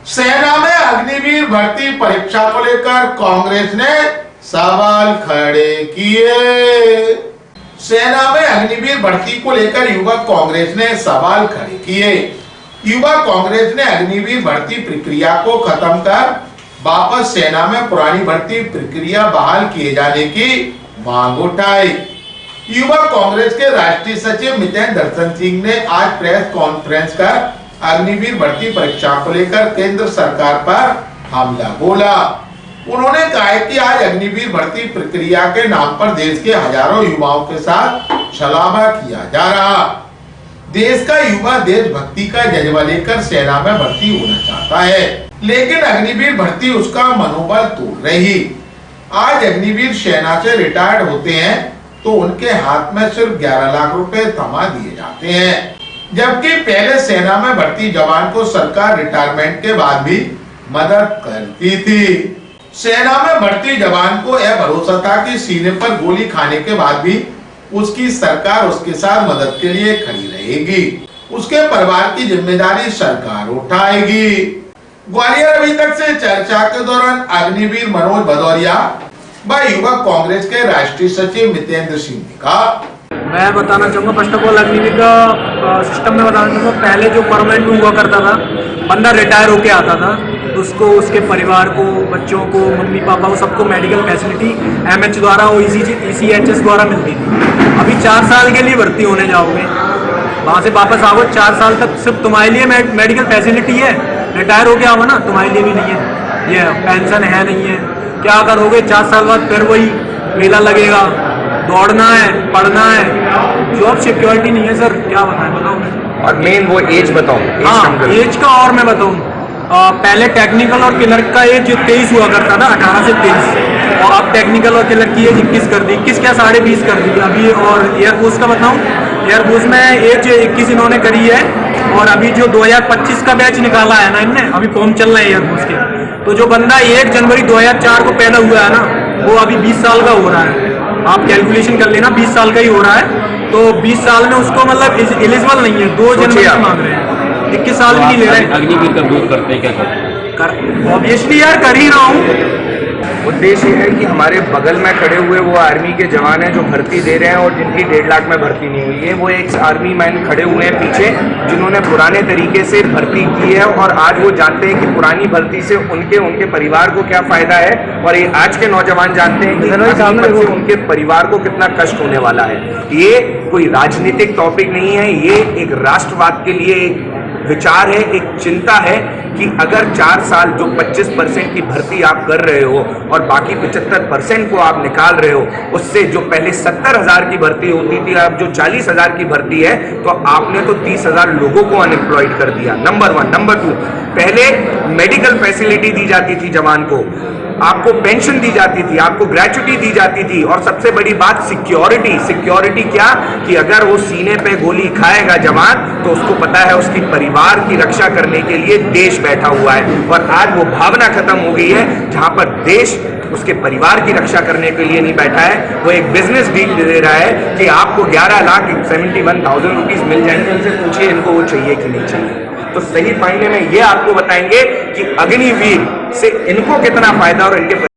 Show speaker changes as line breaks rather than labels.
सेना में अग्निवीर भर्ती परीक्षा को लेकर कांग्रेस ने सवाल खड़े किए। सेना में अग्निवीर भर्ती को लेकर युवा कांग्रेस ने सवाल खड़े किए। युवा कांग्रेस ने अग्निवीर भर्ती प्रक्रिया को खत्म कर वापस सेना में पुरानी भर्ती प्रक्रिया बहाल किए जाने की मांग उठाई। युवा कांग्रेस के राष्ट्रीय सचिव मितेंद्र दर्शन सिंह ने आज प्रेस कॉन्फ्रेंस कर अग्निवीर भर्ती परीक्षा को लेकर केंद्र सरकार पर हमला बोला। उन्होंने कहा कि आज अग्निवीर भर्ती प्रक्रिया के नाम पर देश के हजारों युवाओं के साथ छलावा किया जा रहा। देश का युवा देशभक्ति का जज्बा लेकर सेना में भर्ती होना चाहता है, लेकिन अग्निवीर भर्ती उसका मनोबल तोड़ रही। आज अग्निवीर सेना से रिटायर्ड होते हैं तो उनके हाथ में सिर्फ 11 लाख रुपए थमा दिए जाते हैं, जबकि पहले सेना में भर्ती जवान को सरकार रिटायरमेंट के बाद भी मदद करती थी। सेना में भर्ती जवान को यह भरोसा था कि सीने पर गोली खाने के बाद भी उसकी सरकार उसके साथ मदद के लिए खड़ी रहेगी, उसके परिवार की जिम्मेदारी सरकार उठाएगी। ग्वालियर अभी तक से चर्चा के दौरान अग्निवीर मनोज भदौरिया व युवा कांग्रेस के राष्ट्रीय सचिव मितेंद्र सिंह ने कहा,
मैं बताना चाहूँगा फर्स्ट ऑफ ऑल अग्निवीर का सिस्टम में बताना चाहूँगा। पहले जो परमानेंट हुआ करता था, बंदा रिटायर होके आता था तो उसको, उसके परिवार को, बच्चों को, मम्मी पापा को, सबको मेडिकल फैसिलिटी एमएच द्वारा और ECHS द्वारा मिलती थी। अभी 4 साल के लिए भर्ती होने जाओगे, वहाँ से वापस आओ, 4 साल तक सिर्फ तुम्हारे लिए मेडिकल फैसिलिटी है। रिटायर होके आओ ना, तुम्हारे लिए भी नहीं है, ये पेंशन है नहीं है। क्या करोगे 4 साल बाद? फिर वही मेला लगेगा, दौड़ना है, पढ़ना है, जॉब सिक्योरिटी नहीं है। सर क्या बताएं, बताओ।
और मेन वो एज बताओ।
हाँ, एज का और मैं बताऊँ, पहले टेक्निकल और क्लर्क का एज 23 हुआ करता था, 18 से 23, और अब टेक्निकल और क्लर्क की एज 21 कर दी, 21 क्या 20.5 कर दी अभी। और एयरफोर्स का बताऊँ, एयरफोर्स में एज 21 इन्होंने करी है। और अभी जो 2025 का बैच निकाला है ना इनने, अभी फॉर्म चल रहा है एयरफोर्स के, तो जो बंदा 1 जनवरी 2004 को पैदा हुआ है ना, वो अभी 20 साल का हो रहा है। आप कैलकुलेशन कर लेना, 20 साल का ही हो रहा है। तो 20 साल में उसको मतलब एलिजिबल नहीं है, 2 जनवरी से मांग रहे हैं, 21 साल भी नहीं ले रहे हैं।
अग्निवीर का विरोध करते हैं, क्या करते?
ऑब्वियसली यार कर ही रहा हूँ।
उद्देश्य है कि हमारे बगल में खड़े हुए वो आर्मी के जवान हैं जो भर्ती दे रहे हैं और जिनकी 1.5 लाख में भर्ती नहीं हुई है। वो एक आर्मी मैन खड़े हुए हैं पीछे, जिन्होंने पुराने तरीके से भर्ती की है और आज वो जानते हैं कि पुरानी भर्ती से उनके परिवार को क्या फायदा है। और ये आज के नौजवान जानते हैं कि से उनके परिवार को कितना कष्ट होने वाला है। ये कोई राजनीतिक टॉपिक नहीं है, ये एक राष्ट्रवाद के लिए एक विचार है, एक चिंता है कि अगर 4 साल जो 25% की भर्ती आप कर रहे हो और बाकी 75% को आप निकाल रहे हो, उससे जो पहले 70,000 की भर्ती होती थी, अब जो 40,000 की भर्ती है, तो आपने तो 30,000 लोगों को अनएम्प्लॉयड कर दिया। नंबर 1। नंबर 2, पहले मेडिकल फैसिलिटी दी जाती थी जवान को, आपको पेंशन दी जाती थी, आपको ग्रेच्युटी दी जाती थी, और सबसे बड़ी बात सिक्योरिटी क्या कि अगर वो सीने पे गोली खाएगा जवान तो उसको पता है उसकी परिवार की रक्षा करने के लिए देश बैठा हुआ है। और आज वो भावना खत्म हो गई है, जहां पर देश उसके परिवार की रक्षा करने के लिए नहीं बैठा है, वो एक बिजनेस डील दे रहा है कि आपको 11,71,000 रुपीज मिल जाएंगे। उनसे पूछिए इनको वो चाहिए कि नहीं चाहिए। तो सही मायने में ये आपको बताएंगे कि अग्निवीर से इनको कितना फायदा और इनके